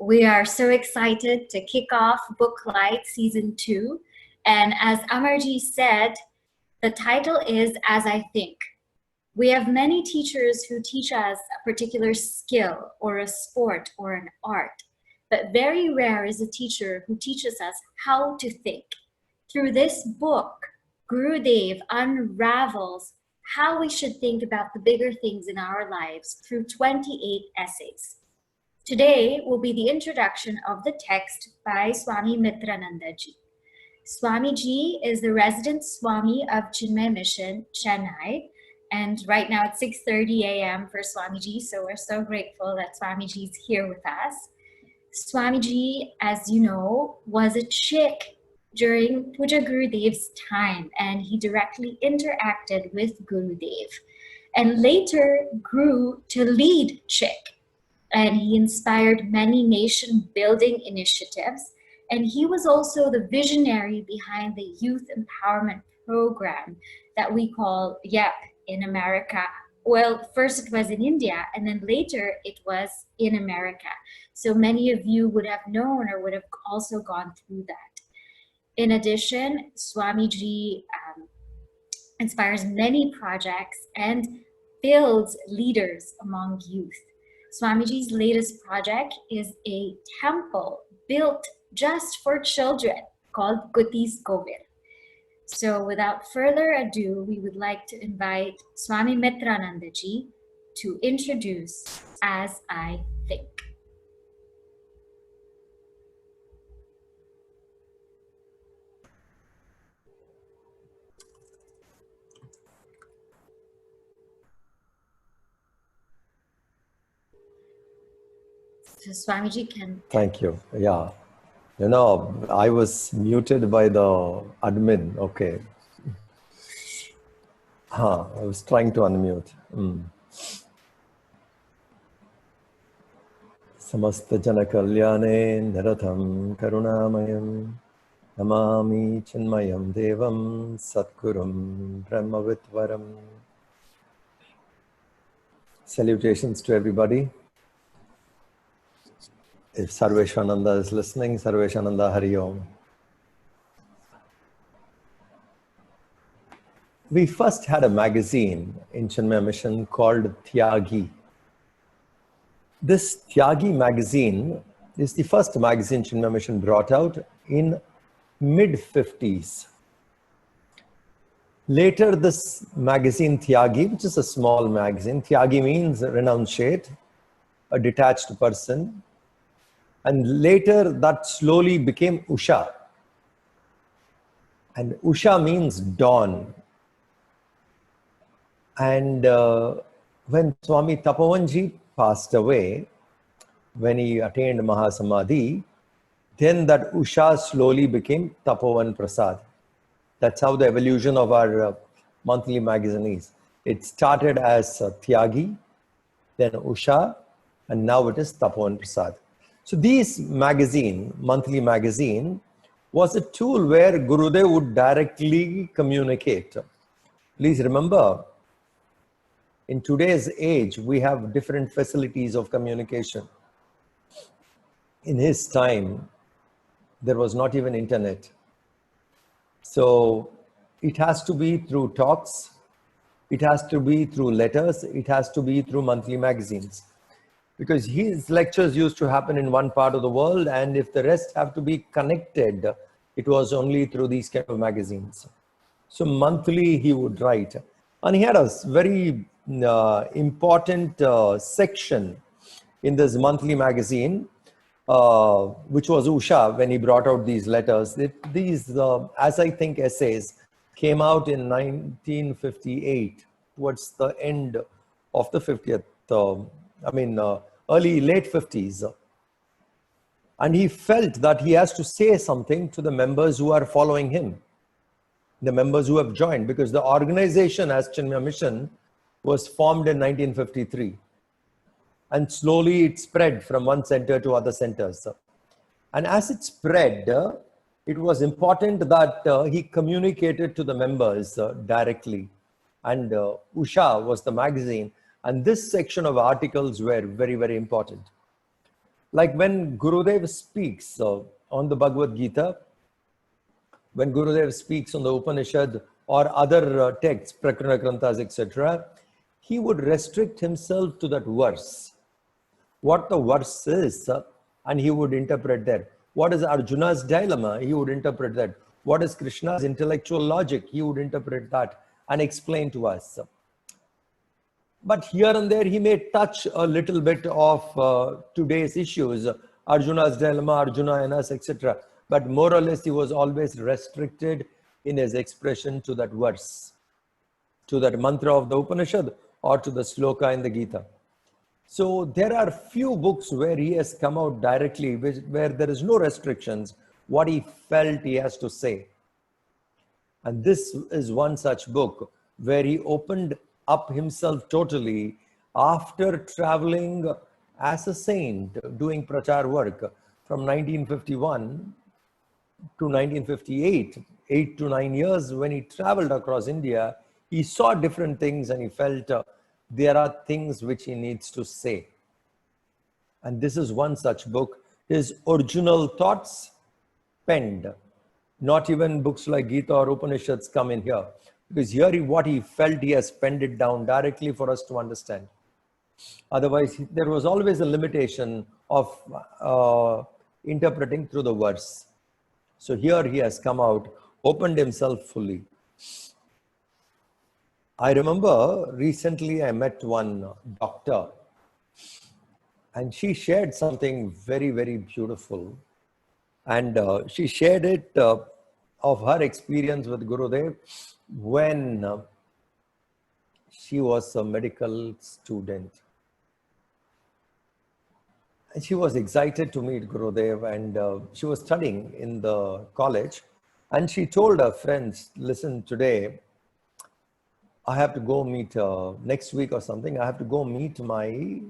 We are so excited to kick off Booklight Season 2. And as Amarji said, the title is As I Think. We have many teachers who teach us a particular skill or a sport or an art, but very rare is a teacher who teaches us how to think. Through this book, Gurudev unravels how we should think about the bigger things in our lives through 28 essays. Today will be the introduction of the text by Swami Mitrananda ji. Swami ji is the resident Swami of Chinmay Mission, Chennai, and right now it's 6:30 a.m. for Swami ji, so we're so grateful that Swami ji is here with us. Swami ji, as you know, was a Sikh during Puja Gurudev's time, and he directly interacted with Gurudev, and later grew to lead Sikh. And he inspired many nation-building initiatives. And he was also the visionary behind the youth empowerment program that we call YEP in America. Well, first it was in India, and then later it was in America. So many of you would have known or would have also gone through that. In addition, Swamiji inspires many projects and builds leaders among youth. Swamiji's latest project is a temple built just for children called Kuti's Govil. So without further ado, we would like to invite Swami Mitrananda ji to introduce As I Think. So Swamiji can... Thank you. Yeah. You know, I was muted by the admin. Okay. I was trying to unmute. Samasta jana kalyane naratham karunamayam namami chinmayam devam satgurum brahmavitvaram. Salutations to everybody. If Sarveshananda is listening, Sarveshananda Hari Om. We first had a magazine in Chinmay Mission called Tyagi. This Tyagi magazine is the first magazine Chinmay Mission brought out in mid-50s. Later, this magazine Tyagi, which is a small magazine, Tyagi means renunciate, a detached person. And later that slowly became Usha. And Usha means dawn. And when Swami Tapovanji passed away, when he attained Mahasamadhi, then that Usha slowly became Tapovan Prasad. That's how the evolution of our monthly magazine is. It started as Tyagi, then Usha, and now it is Tapovan Prasad. So this magazine, monthly magazine, was a tool where Gurudev would directly communicate. Please remember, in today's age, we have different facilities of communication. In his time, there was not even internet. So it has to be through talks, it has to be through letters, it has to be through monthly magazines. Because his lectures used to happen in one part of the world, and if the rest have to be connected, it was only through these kind of magazines. So monthly he would write. And he had a very important section in this monthly magazine, which was Usha, when he brought out these letters. These, As I Think essays, came out in 1958, towards the end of the 50th, late 50s. And he felt that he has to say something to the members who are following him, the members who have joined, because the organization as Chinmay Mission was formed in 1953. And slowly it spread from one center to other centers. And as it spread, it was important that he communicated to the members directly. And Usha was the magazine. And this section of articles were very, very important. Like when Gurudev speaks on the Bhagavad Gita, when Gurudev speaks on the Upanishad or other texts, Prakarana Granthas, etc., he would restrict himself to that verse. What the verse is, and he would interpret that. What is Arjuna's dilemma? He would interpret that. What is Krishna's intellectual logic? He would interpret that and explain to us. But here and there, he may touch a little bit of today's issues, Arjuna's dilemma, Arjuna and us, etc. But more or less, he was always restricted in his expression to that verse, to that mantra of the Upanishad or to the sloka in the Gita. So there are few books where he has come out directly, where there is no restrictions, what he felt he has to say. And this is one such book where he opened up himself totally after traveling as a saint, doing prachar work from 1951 to 1958, 8 to 9 years. When he traveled across India, he saw different things and he felt there are things which he needs to say. And this is one such book, his original thoughts penned. Not even books like Gita or Upanishads come in here. Because here what he felt, he has penned it down directly for us to understand. Otherwise, there was always a limitation of interpreting through the verse. So here he has come out, opened himself fully. I remember recently I met one doctor and she shared something very, very beautiful. And she shared it of her experience with Gurudev when she was a medical student. And she was excited to meet Gurudev and she was studying in the college. And she told her friends, listen, today, I have to go meet, next week or something, I have to go meet my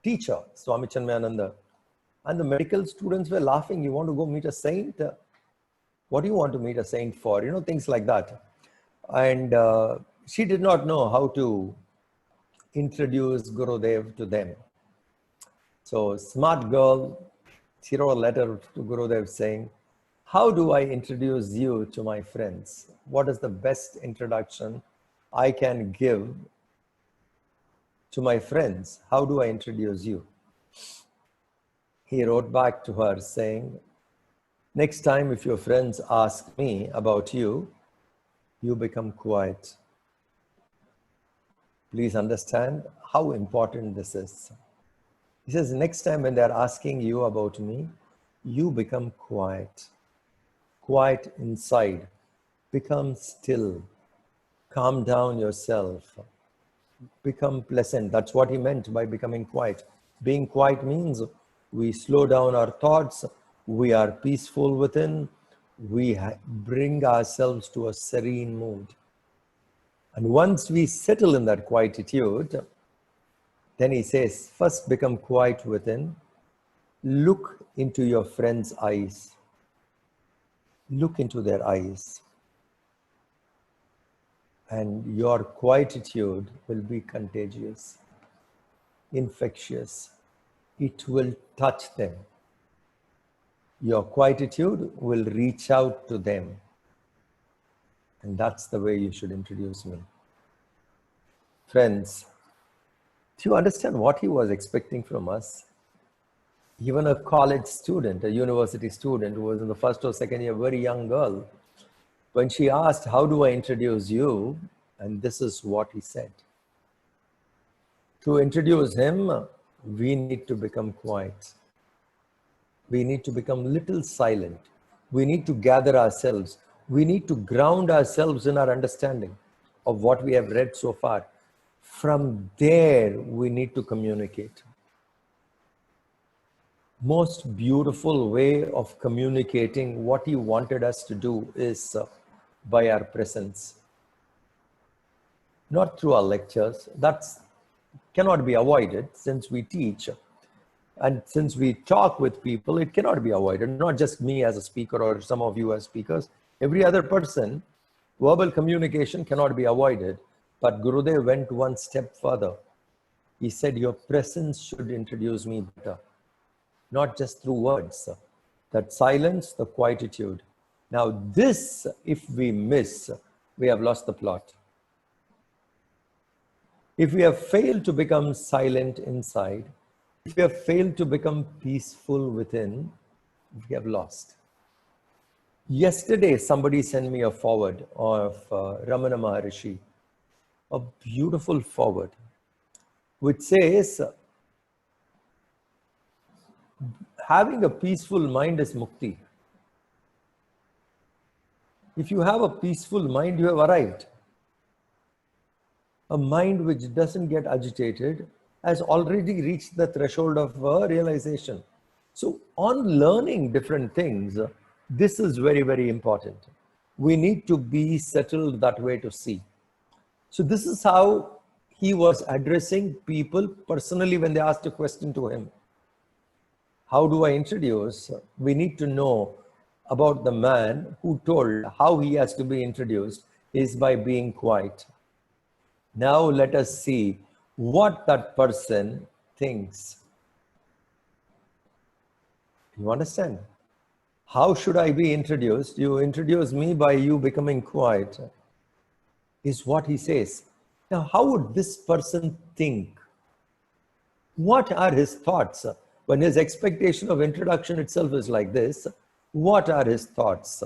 teacher, Swami Mitrananda. And the medical students were laughing, you want to go meet a saint? What do you want to meet a saint for? You know, things like that. And she did not know how to introduce Gurudev to them. So, smart girl, she wrote a letter to Gurudev saying, how do I introduce you to my friends? What is the best introduction I can give to my friends? How do I introduce you? He wrote back to her saying, next time if your friends ask me about you, you become quiet. Please understand how important this is. He says, next time when they're asking you about me, you become quiet. Quiet inside. Become still. Calm down yourself. Become pleasant. That's what he meant by becoming quiet. Being quiet means we slow down our thoughts. We are peaceful within. We bring ourselves to a serene mood. And once we settle in that quietude, then he says, first become quiet within. Look into your friend's eyes. Look into their eyes. And your quietude will be contagious, infectious. It will touch them. Your quietude will reach out to them. And that's the way you should introduce me. Friends, do you understand what he was expecting from us? Even a college student, a university student who was in the first or second year, very young girl, when she asked, how do I introduce you? And this is what he said. To introduce him, we need to become quiet. We need to become little silent. We need to gather ourselves. We need to ground ourselves in our understanding of what we have read so far. From there, we need to communicate. Most beautiful way of communicating what he wanted us to do is by our presence. Not through our lectures. That cannot be avoided since we teach. And since we talk with people, it cannot be avoided. Not just me as a speaker or some of you as speakers. Every other person, verbal communication cannot be avoided. But Gurudev went one step further. He said, your presence should introduce me better. not just through words. That silence, the quietude. Now this, if we miss, we have lost the plot. If we have failed to become silent inside, if we have failed to become peaceful within, we have lost. Yesterday, somebody sent me a forward of Ramana Maharishi, a beautiful forward, which says, having a peaceful mind is mukti. If you have a peaceful mind, you have arrived. A mind which doesn't get agitated has already reached the threshold of realization. So on learning different things, this is very, very important. We need to be settled that way to see. So this is how he was addressing people personally when they asked a question to him. How do I introduce? We need to know about the man who told how he has to be introduced is by being quiet. Now let us see what that person thinks. You understand? How should I be introduced? You introduce me by you becoming quiet, is what he says. Now, how would this person think? What are his thoughts? When his expectation of introduction itself is like this, what are his thoughts?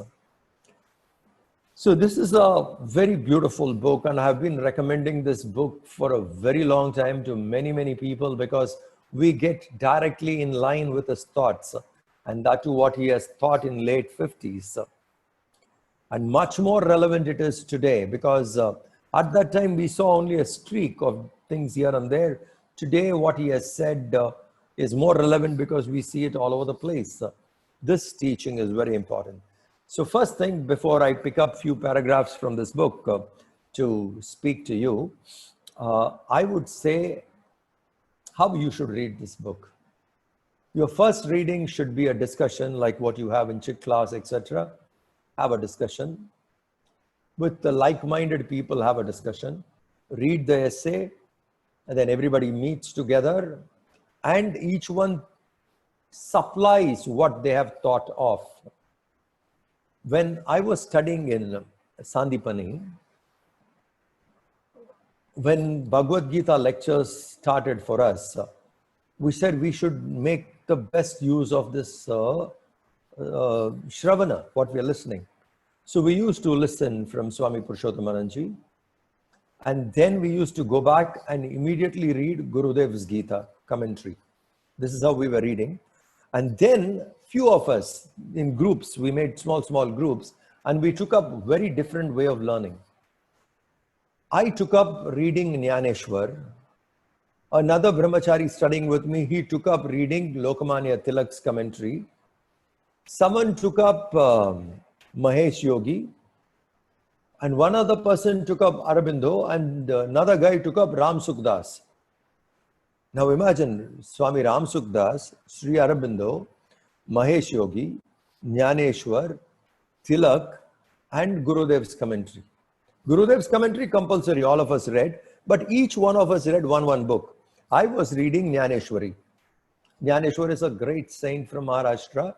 So this is a very beautiful book, and I've been recommending this book for a very long time to many, many people, because we get directly in line with his thoughts, and that to what he has thought in late 50s. And much more relevant it is today, because at that time we saw only a streak of things here and there. Today what he has said is more relevant because we see it all over the place. This teaching is very important. So first thing, before I pick up few paragraphs from this book to speak to you, I would say how you should read this book. Your first reading should be a discussion like what you have in Chik class, etc. Have a discussion. With the like-minded people, have a discussion. Read the essay, and then everybody meets together, and each one supplies what they have thought of. When I was studying in Sandipani, when Bhagavad Gita lectures started for us, we said we should make the best use of this Shravana, what we are listening. So we used to listen from Swami Purushottamananji, and then we used to go back and immediately read Gurudev's Gita commentary. This is how we were reading. And then few of us in groups, we made small groups, and we took up very different way of learning. I took up reading Jnaneshwar. Another brahmachari studying with me, he took up reading Lokmanya Tilak's commentary. Someone took up Mahesh Yogi, and one other person took up Aurobindo, and another guy took up Ram Sukhdas. Now imagine Swami Ram Sukhdas, Sri Aurobindo, Mahesh Yogi, Jnaneshwar, Tilak, and Gurudev's commentary. Gurudev's commentary compulsory, all of us read, but each one of us read one book. I was reading Jnaneshwari. Jnaneshwar is a great saint from Maharashtra.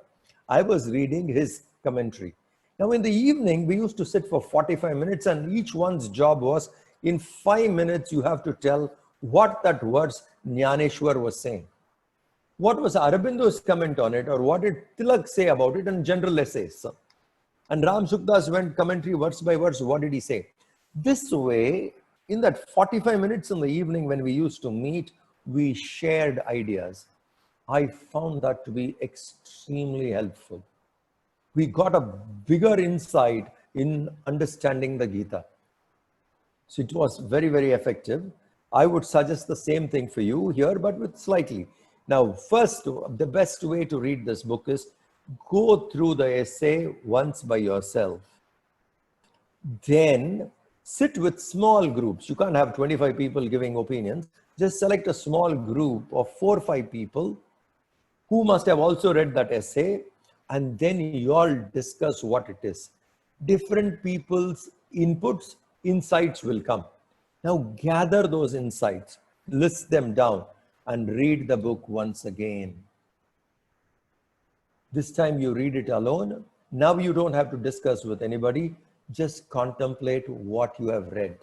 I was reading his commentary. Now in the evening, we used to sit for 45 minutes, and each one's job was, in 5 minutes, you have to tell what that words Jnaneshwar was saying. What was Aurobindo's comment on it, or what did Tilak say about it, and general essays. And Ram Sukhdas went commentary verse by verse, what did he say? This way, in that 45 minutes in the evening when we used to meet, we shared ideas. I found that to be extremely helpful. We got a bigger insight in understanding the Gita. So it was very, very effective. I would suggest the same thing for you here, but with slightly. Now, first, the best way to read this book is go through the essay once by yourself. Then sit with small groups. You can't have 25 people giving opinions. Just select a small group of 4 or 5 people who must have also read that essay, and then you all discuss what it is. Different people's inputs, insights will come. Now gather those insights, list them down, and read the book once again. This time you read it alone. Now you don't have to discuss with anybody. Just contemplate what you have read.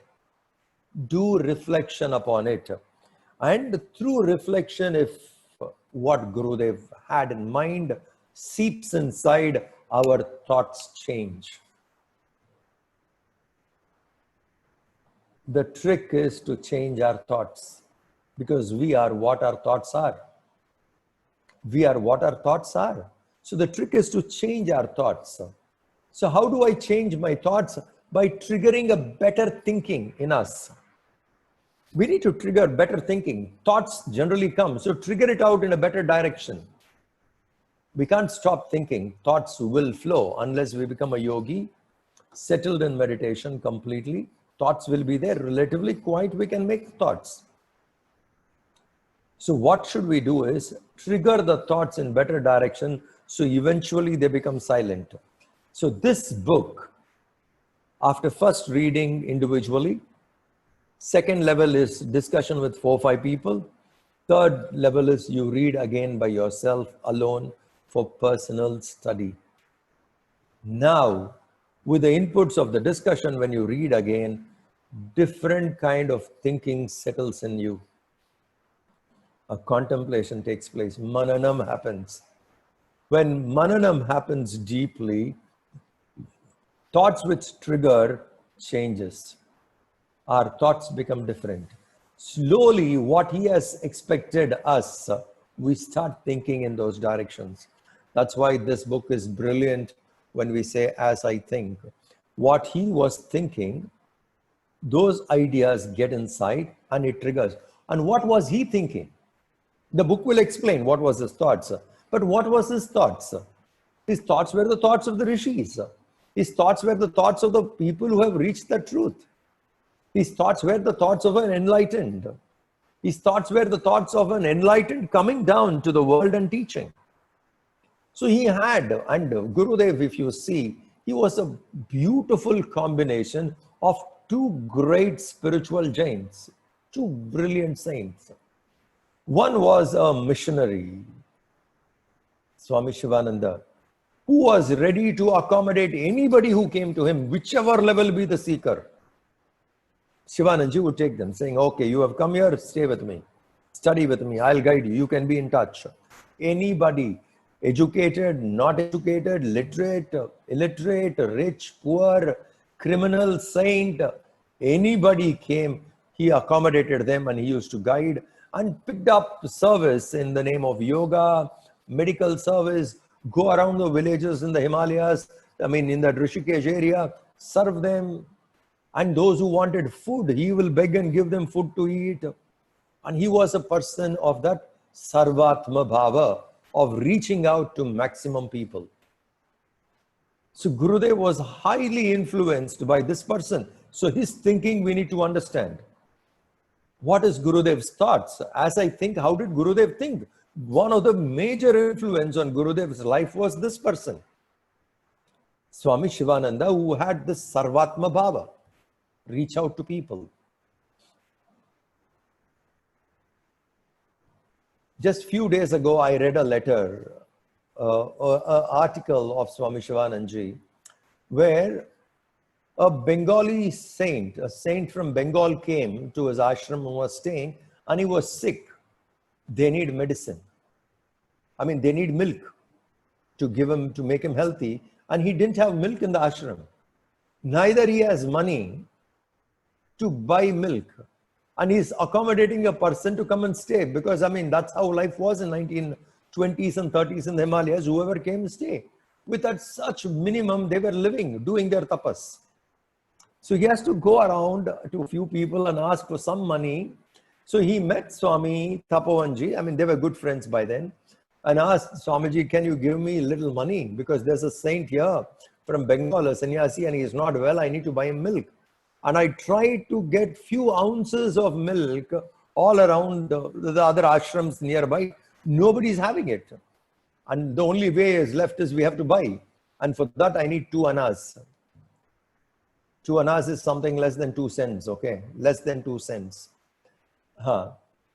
Do reflection upon it. And through reflection, if what Gurudev had in mind seeps inside, our thoughts change. The trick is to change our thoughts, because we are what our thoughts are. We are what our thoughts are. So the trick is to change our thoughts. So how do I change my thoughts? By triggering a better thinking in us. We need to trigger better thinking. Thoughts generally come, so trigger it out in a better direction. We can't stop thinking. Thoughts will flow unless we become a yogi, settled in meditation completely. Thoughts will be there, relatively quiet, we can make thoughts. So what should we do is trigger the thoughts in better direction, so eventually they become silent. So this book, after first reading individually, second level is discussion with 4 or 5 people. Third level is you read again by yourself alone for personal study. Now, with the inputs of the discussion, when you read again, different kind of thinking settles in you. A contemplation takes place. Mananam happens. When mananam happens deeply, thoughts which trigger changes. Our thoughts become different. Slowly, what he has expected us, we start thinking in those directions. That's why this book is brilliant when we say, as I think. What he was thinking, those ideas get inside and it triggers. And what was he thinking? The book will explain what was his thoughts. But what was his thoughts? His thoughts were the thoughts of the rishis. His thoughts were the thoughts of the people who have reached the truth. His thoughts were the thoughts of an enlightened. His thoughts were the thoughts of an enlightened coming down to the world and teaching. So he had, and Gurudev, if you see, he was a beautiful combination of 2 great spiritual giants, 2 brilliant saints. One was a missionary, Swami Shivananda, who was ready to accommodate anybody who came to him, whichever level be the seeker. Shivananji would take them, saying, okay, you have come here, stay with me, study with me, I'll guide you, you can be in touch. Anybody, educated, not educated, literate, illiterate, rich, poor, criminal, saint, anybody came, he accommodated them and he used to guide and picked up service in the name of yoga, medical service, go around the villages in the Himalayas, in the Rishikesh area, serve them. And those who wanted food, he will beg and give them food to eat. And he was a person of that sarvatma bhava, of reaching out to maximum people. So Gurudev was highly influenced by this person. So his thinking we need to understand. What is Gurudev's thoughts? As I think, how did Gurudev think? One of the major influence on Gurudev's life was this person, Swami Shivananda, who had this sarvatma bhava. Reach out to people. Just few days ago, I read a letter, an article of Swami Shivananji, where a Bengali saint, a saint from Bengal came to his ashram and was staying, and he was sick. They need medicine. They need milk to give him, to make him healthy, and he didn't have milk in the ashram. Neither he has money to buy milk, and he's accommodating a person to come and stay, because that's how life was in 1920s and 30s in the Himalayas. Whoever came, stay. With that such minimum, they were living, doing their tapas. So he has to go around to a few people and ask for some money. So he met Swami Tapavanji, they were good friends by then, and asked, Swamiji, can you give me a little money? Because there's a saint here from Bengal, a sannyasi, and he is not well, I need to buy him milk. And I tried to get few ounces of milk all around the other ashrams nearby. Nobody's having it. And the only way is left is we have to buy. And for that, I need 2 annas. 2 annas is something less than 2 cents, okay? Less than 2 cents.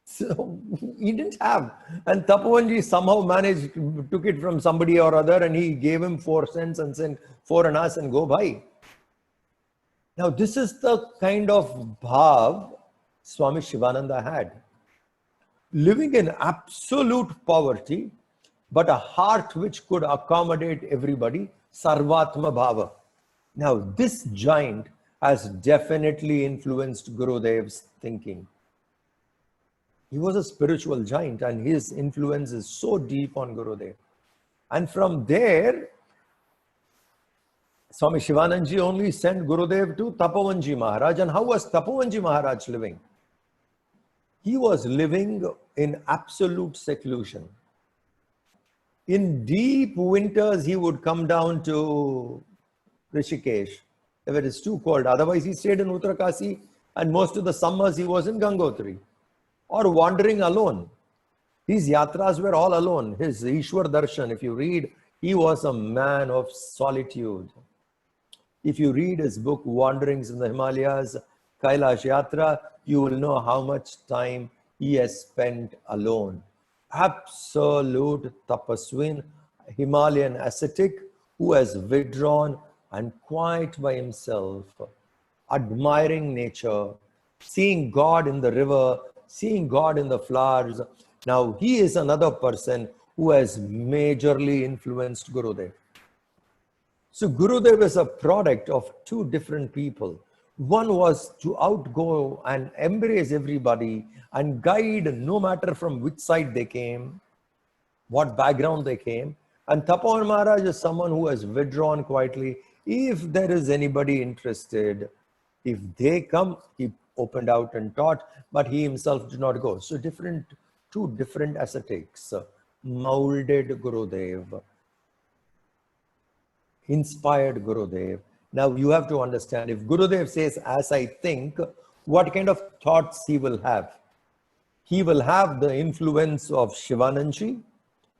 So he didn't have. And Tapovanji somehow managed, took it from somebody or other, and he gave him 4 cents and said, 4 annas and go bhai. Now this is the kind of bhav Swami Shivananda had. Living in absolute poverty, but a heart which could accommodate everybody, Sarvatma Bhava. Now this giant has definitely influenced Gurudev's thinking. He was a spiritual giant, and his influence is so deep on Gurudev. And from there, Swami Shivanandaji only sent Gurudev to Tapovanji Maharaj. And how was Tapovanji Maharaj living? He was living in absolute seclusion. In deep winters, he would come down to Rishikesh, if it is too cold. Otherwise, he stayed in Uttarakasi, and most of the summers he was in Gangotri, or wandering alone. His yatras were all alone. His Ishwar Darshan, if you read, he was a man of solitude. If you read his book, Wanderings in the Himalayas, Kailash Yatra, you will know how much time he has spent alone. Absolute tapaswin, Himalayan ascetic, who has withdrawn and quiet by himself, admiring nature, seeing God in the river, seeing God in the flowers. Now he is another person who has majorly influenced Gurudev. So Gurudev is a product of 2 different people. One was to outgo and embrace everybody and guide no matter from which side they came, what background they came. And Tapovan Maharaj is someone who has withdrawn quietly. If there is anybody interested, if they come, he opened out and taught, but he himself did not go. So 2 different ascetics molded Gurudev, inspired Gurudev. Now you have to understand, if Gurudev says, as I think, what kind of thoughts he will have? He will have the influence of Shivananji,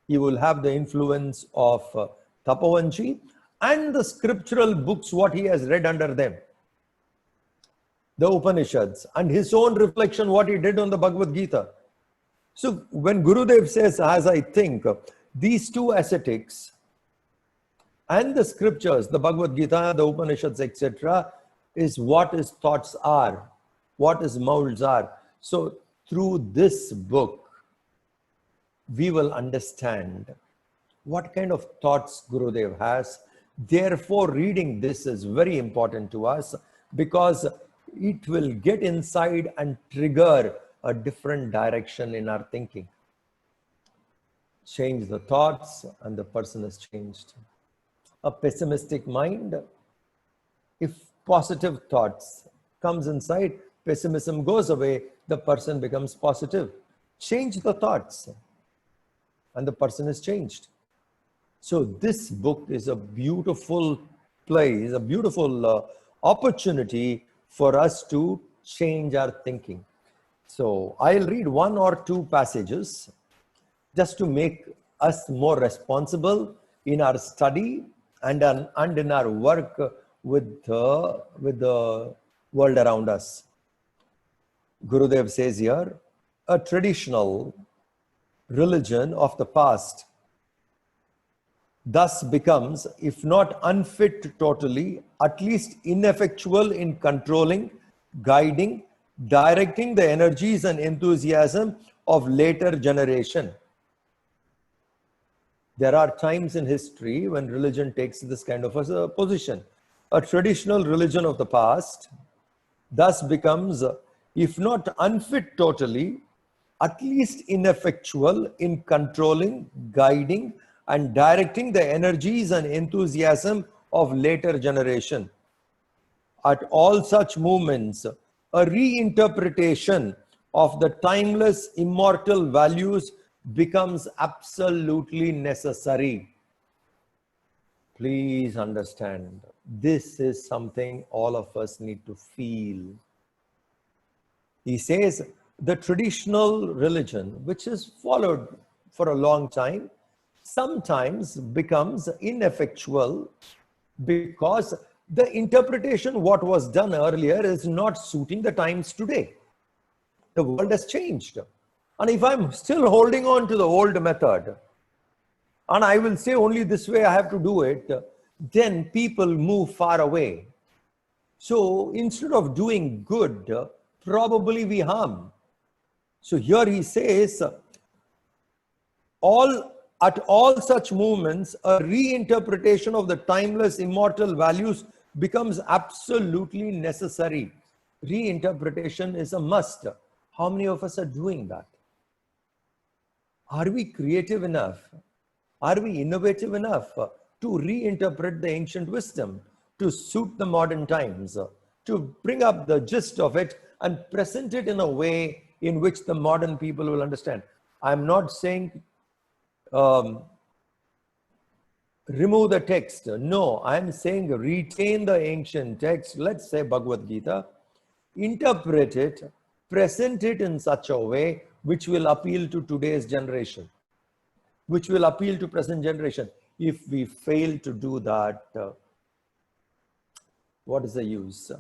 he will have the influence of Tapovanji, and the scriptural books, what he has read under them, the Upanishads, and his own reflection, what he did on the Bhagavad Gita. So when Gurudev says, as I think, these 2 ascetics and the scriptures, the Bhagavad Gita, the Upanishads, etc., is what his thoughts are, what his molds are. So through this book, we will understand what kind of thoughts Gurudev has. Therefore, reading this is very important to us, because it will get inside and trigger a different direction in our thinking. Change the thoughts and the person is changed. A pessimistic mind, if positive thoughts comes inside, pessimism goes away, the person becomes positive. Change the thoughts and the person is changed. So this book is a beautiful place, a beautiful opportunity for us to change our thinking. So I'll read 1 or 2 passages just to make us more responsible in our study and in our work with the world around us. Gurudev says here, a traditional religion of the past thus becomes, if not unfit totally, at least ineffectual in controlling, guiding, directing the energies and enthusiasm of later generation. There are times in history when religion takes this kind of a position. A traditional religion of the past thus becomes, if not unfit totally, at least ineffectual in controlling, guiding, and directing the energies and enthusiasm of later generation. At all such movements, a reinterpretation of the timeless, immortal values becomes absolutely necessary. Please understand, this is something all of us need to feel. He says, the traditional religion, which is followed for a long time, sometimes becomes ineffectual because the interpretation what was done earlier is not suiting the times today. The world has changed. And if I'm still holding on to the old method, and I will say only this way I have to do it, then people move far away. So instead of doing good, probably we harm. So here he says, at all such movements, a reinterpretation of the timeless immortal values becomes absolutely necessary. Reinterpretation is a must. How many of us are doing that? Are we creative enough? Are we innovative enough to reinterpret the ancient wisdom to suit the modern times, to bring up the gist of it and present it in a way in which the modern people will understand? I'm not saying remove the text. No, I'm saying retain the ancient text. Let's say Bhagavad Gita, interpret it, present it in such a way which will appeal to today's generation, which will appeal to present generation. If we fail to do that, what is the use?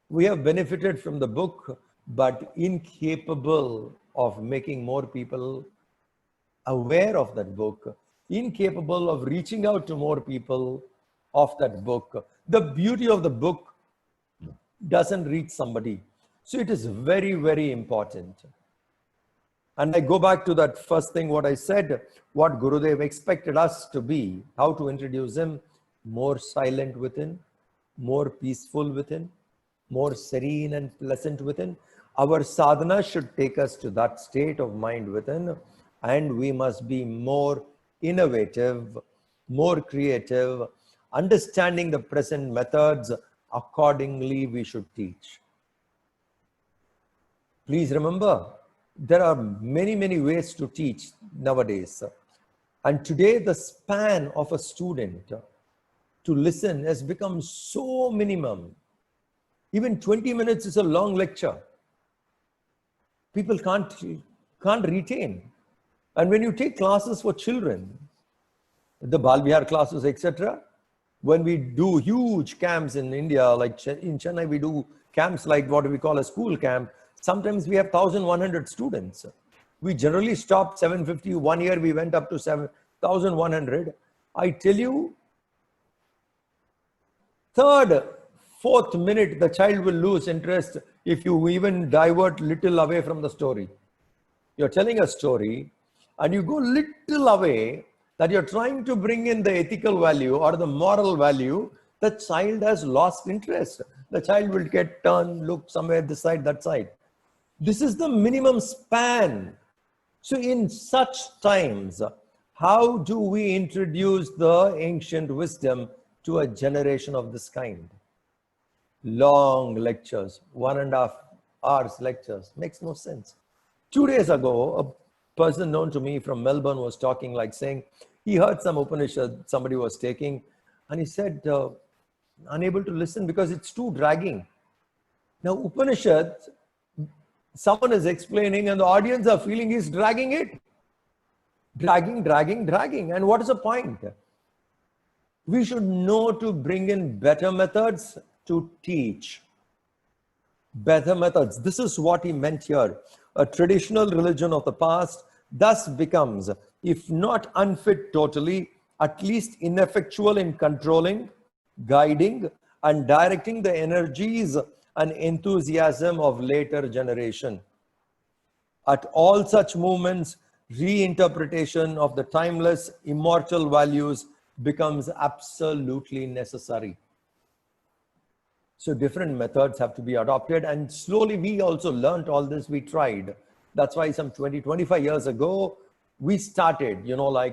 We have benefited from the book, but incapable of making more people aware of that book, incapable of reaching out to more people of that book. The beauty of the book doesn't reach somebody. So it is very, very important. And I go back to that first thing, what I said, what Gurudev expected us to be, how to introduce him: more silent within, more peaceful within, more serene and pleasant within. Our sadhana should take us to that state of mind within, and we must be more innovative, more creative, understanding the present methods. Accordingly, we should teach. Please remember, there are many, many ways to teach nowadays. And today, the span of a student to listen has become so minimum. Even 20 minutes is a long lecture. People can't retain. And when you take classes for children, the Bal Vihar classes, etc., when we do huge camps in India, like in Chennai, we do camps like what we call a school camp. Sometimes we have 1,100 students. We generally stop 750. 1 year we went up to 7,100. I tell you, third, fourth minute, the child will lose interest if you even divert little away from the story. You're telling a story and you go little away, that you're trying to bring in the ethical value or the moral value, the child has lost interest. The child will get turned, look somewhere this side, that side. This is the minimum span. So in such times, how do we introduce the ancient wisdom to a generation of this kind? Long lectures, 1.5 hours lectures, makes no sense. 2 days ago, a person known to me from Melbourne was talking, like saying, he heard some Upanishad somebody was taking, and he said, unable to listen because it's too dragging. Now, Upanishad, someone is explaining and the audience are feeling he's dragging it. Dragging. And what is the point? We should know to bring in better methods to teach. Better methods. This is what he meant here. A traditional religion of the past thus becomes, if not unfit totally, at least ineffectual in controlling, guiding, and directing the energies and enthusiasm of later generation. At all such movements, reinterpretation of the timeless, immortal values becomes absolutely necessary. So different methods have to be adopted, and slowly we also learned all this, we tried. That's why some 20-25 years ago, we started,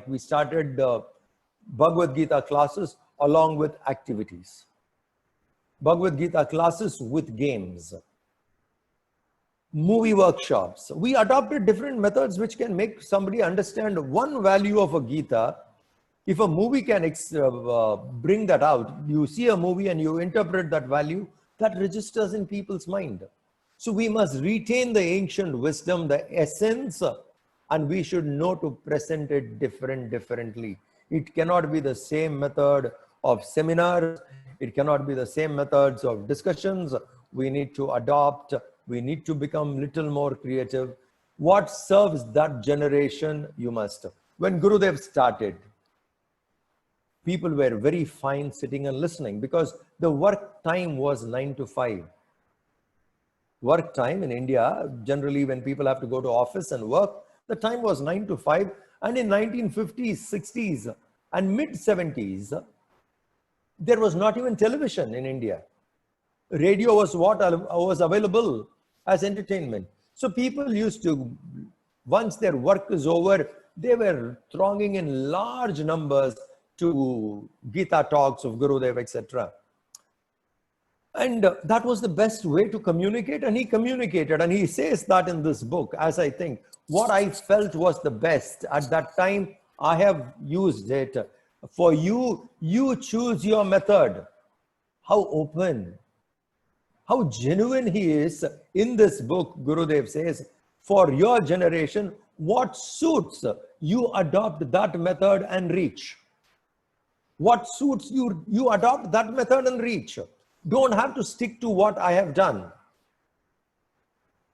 we started Bhagavad Gita classes along with activities. Bhagavad Gita classes with games. Movie workshops. We adopted different methods which can make somebody understand one value of a Gita. If a movie can bring that out, you see a movie and you interpret that value, that registers in people's mind. So we must retain the ancient wisdom, the essence, and we should know to present it differently. It cannot be the same method of seminars. It cannot be the same methods of discussions. We need to adopt. We need to become little more creative. What serves that generation, you must. When Gurudev started, people were very fine sitting and listening because the work time was 9 to 5. Work time in India, generally when people have to go to office and work, the time was 9 to 5. And in 1950s, 60s and mid 70s, there was not even television in India. Radio was what was available as entertainment. So people used to, once their work is over, they were thronging in large numbers to Gita talks of Gurudev, etc. And that was the best way to communicate, and he communicated, and he says that in this book, as I think, what I felt was the best at that time, I have used it. For you, you choose your method. How open, how genuine he is in this book. Gurudev says, for your generation, what suits, you adopt that method and reach. What suits you, you adopt that method and reach. Don't have to stick to what I have done.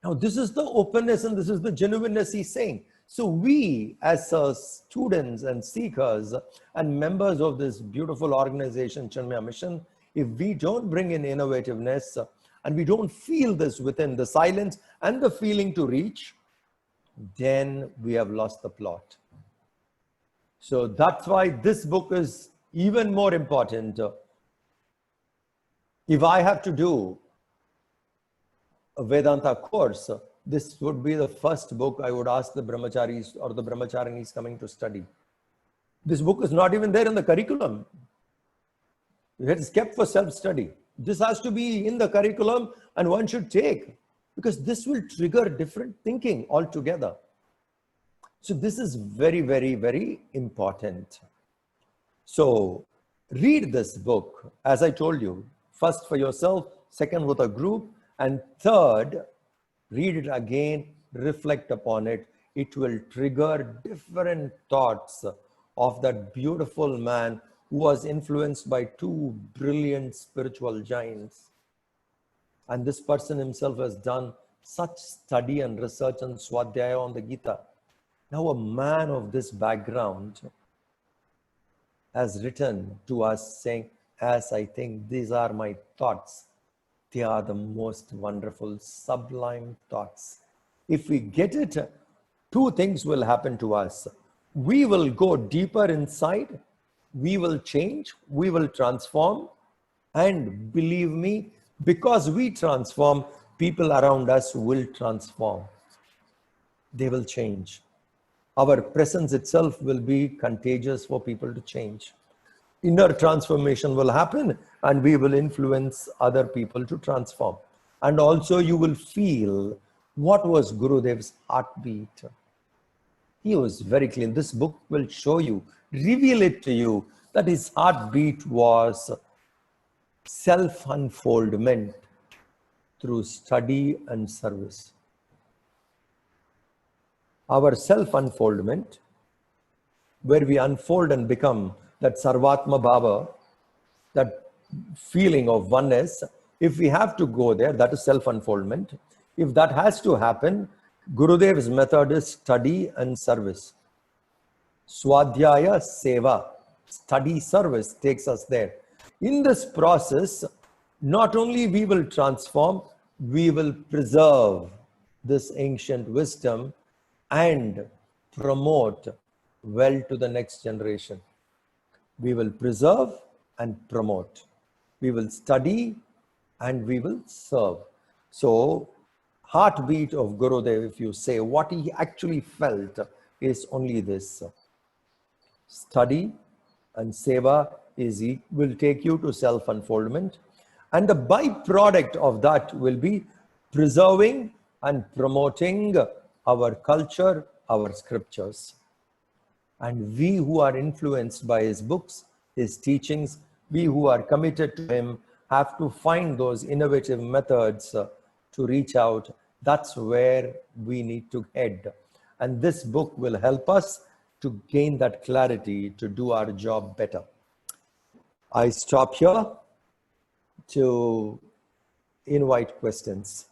Now, this is the openness and this is the genuineness he's saying. So we, as students and seekers and members of this beautiful organization, Chinmaya Mission, if we don't bring in innovativeness and we don't feel this within the silence and the feeling to reach, then we have lost the plot. So that's why this book is even more important. If I have to do a Vedanta course, this would be the first book I would ask the brahmacharis or the brahmacharinis coming to study. This book is not even there in the curriculum. It is kept for self-study. This has to be in the curriculum and one should take, because this will trigger different thinking altogether. So this is very, very, very important. So read this book, as I told you, first for yourself, second with a group, and third, read it again, reflect upon it. It will trigger different thoughts of that beautiful man who was influenced by two brilliant spiritual giants. And this person himself has done such study and research and Swadhyaya on the Gita. Now a man of this background has written to us saying, as I think, these are my thoughts. They are the most wonderful, sublime thoughts. If we get it, two things will happen to us. We will go deeper inside, we will change, we will transform, and believe me, because we transform, people around us will transform. They will change. Our presence itself will be contagious for people to change. Inner transformation will happen and we will influence other people to transform. And also you will feel what was Gurudev's heartbeat. He was very clear. This book will show you, reveal it to you, that his heartbeat was self-unfoldment through study and service. Our self-unfoldment, where we unfold and become that Sarvatma Bhava, that feeling of oneness, if we have to go there, that is self-unfoldment. If that has to happen, Gurudev's method is study and service. Swadhyaya Seva, study service takes us there. In this process, not only we will transform, we will preserve this ancient wisdom and promote well to the next generation. We will preserve and promote. We will study and we will serve. So, heartbeat of Gurudev, if you say what he actually felt, is only this. Study and seva will take you to self-unfoldment. And the byproduct of that will be preserving and promoting our culture, our scriptures. And we who are influenced by his books, his teachings, we who are committed to him, have to find those innovative methods to reach out. That's where we need to head. And this book will help us to gain that clarity to do our job better. I stop here to invite questions.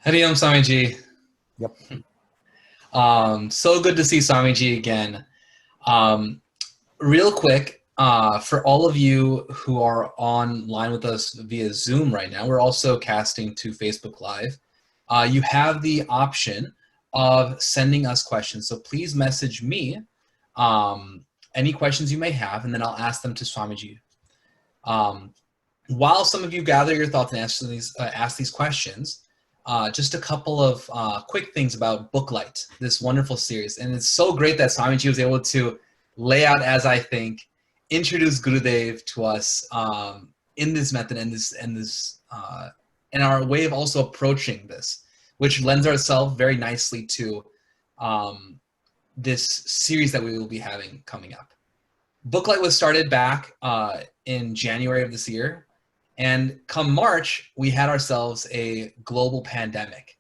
Hari Om Swamiji. Yep. So good to see Swamiji again. Real quick, for all of you who are online with us via Zoom right now, we're also casting to Facebook Live. You have the option of sending us questions. So please message me any questions you may have, and then I'll ask them to Swamiji. While some of you gather your thoughts and ask these questions, just a couple of quick things about Booklight, this wonderful series. And it's so great that Swamiji was able to lay out, as I think, introduce Gurudev to us in this method and our way of also approaching this, which lends ourselves very nicely to this series that we will be having coming up. Booklight was started back in January of this year. And come March, we had ourselves a global pandemic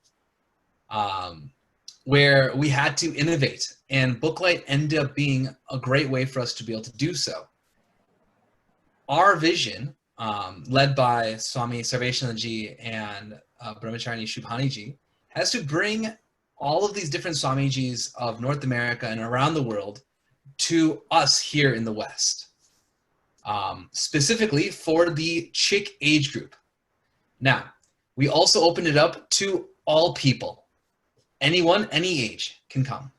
where we had to innovate. And Booklight ended up being a great way for us to be able to do so. Our vision, led by Swami Sarveshananda and Brahmacharya Shubhani, has to bring all of these different Swamijis of North America and around the world to us here in the West. Specifically for the chick age group. Now, we also opened it up to all people. Anyone, any age can come.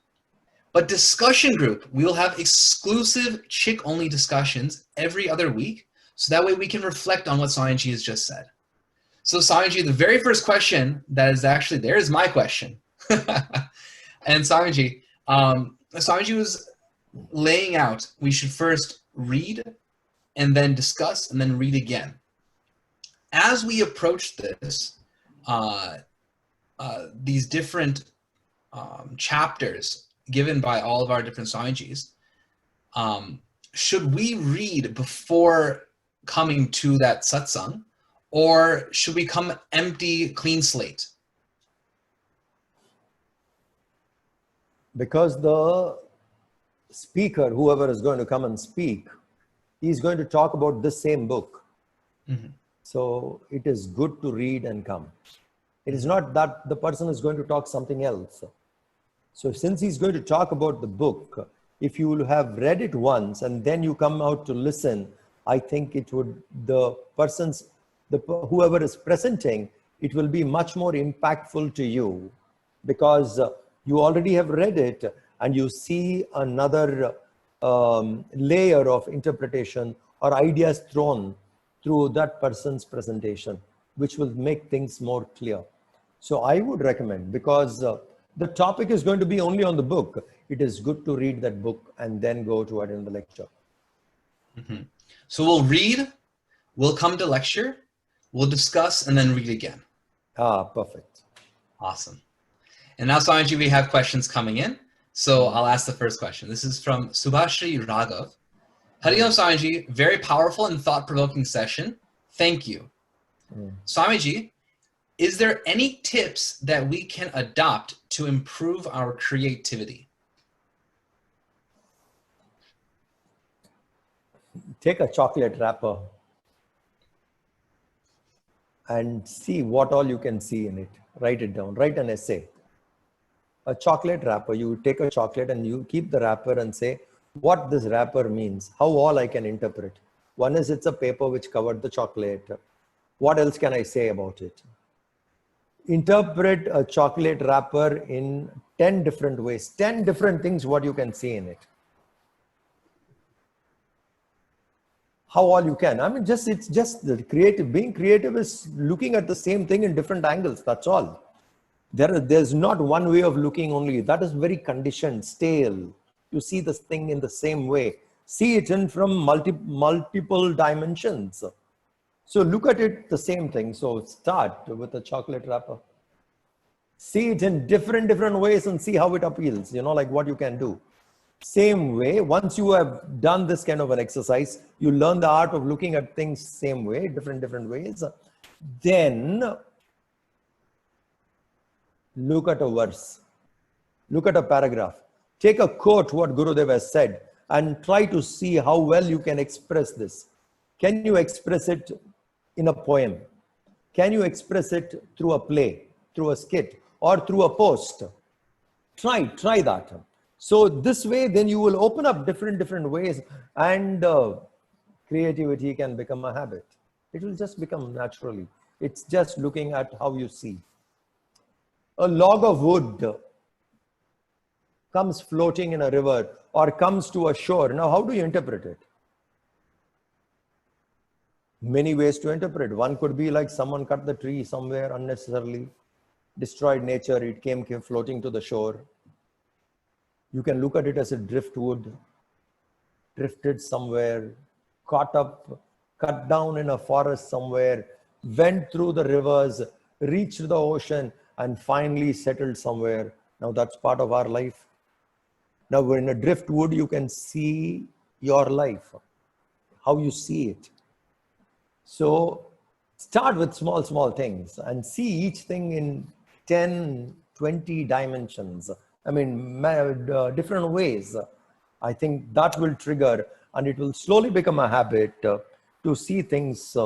But discussion group, we will have exclusive chick-only discussions every other week, so that way we can reflect on what Swamiji has just said. So Swamiji, the very first question that is actually there is my question. And Swamiji, Swamiji was laying out, we should first read and then discuss, and then read again. As we approach this, these different chapters given by all of our different Swamijis, should we read before coming to that satsang, or should we come empty, clean slate? Because the speaker, whoever is going to come and speak, he's going to talk about the same book. Mm-hmm. So it is good to read and come. It is not that the person is going to talk something else. So since he's going to talk about the book, if you will have read it once and then you come out to listen, I think it would, whoever is presenting, it will be much more impactful to you because you already have read it and you see another layer of interpretation or ideas thrown through that person's presentation, which will make things more clear. So I would recommend, because the topic is going to be only on the book, it is good to read that book and then go to attend the lecture. Mm-hmm. So we'll read, we'll come to lecture, we'll discuss, and then read again. Ah, perfect. Awesome. And now, Swamiji, we have questions coming in. So I'll ask the first question. This is from Subhashri Raghav. Hari Om Swamiji, very powerful and thought-provoking session. Thank you. Swamiji, is there any tips that we can adopt to improve our creativity? Take a chocolate wrapper and see what all you can see in it. Write it down. Write an essay. A chocolate wrapper, you take a chocolate and you keep the wrapper and say what this wrapper means, how all I can interpret. One is it's a paper which covered the chocolate. What else can I say about it? Interpret a chocolate wrapper in 10 different ways, 10 different things what you can see in it. How all you can. I mean, it's just the creative. Being creative is looking at the same thing in different angles. That's all. There's not one way of looking only. That is very conditioned, stale. You see this thing in the same way. See it in from multiple dimensions. So look at it the same thing. So start with a chocolate wrapper. See it in different ways and see how it appeals. You know, like what you can do. Same way, once you have done this kind of an exercise, you learn the art of looking at things same way, different ways. Then look at a verse, look at a paragraph, take a quote what Gurudev has said and try to see how well you can express this. Can you express it in a poem? Can you express it through a play? through a skit or through a post. Try that. So this way, then you will open up different ways, and creativity can become a habit. It will just become naturally. It's just looking at how you see. A log of wood comes floating in a river or comes to a shore. Now, how do you interpret it? Many ways to interpret. One could be like someone cut the tree somewhere unnecessarily, destroyed nature, it came floating to the shore. You can look at it as a driftwood, drifted somewhere, caught up, cut down in a forest somewhere, went through the rivers, reached the ocean, and finally settled somewhere. Now that's part of our life. Now in a driftwood, you can see your life, how you see it. So start with small things and see each thing in 10, 20 dimensions. I mean, different ways. I think that will trigger, and it will slowly become a habit to see things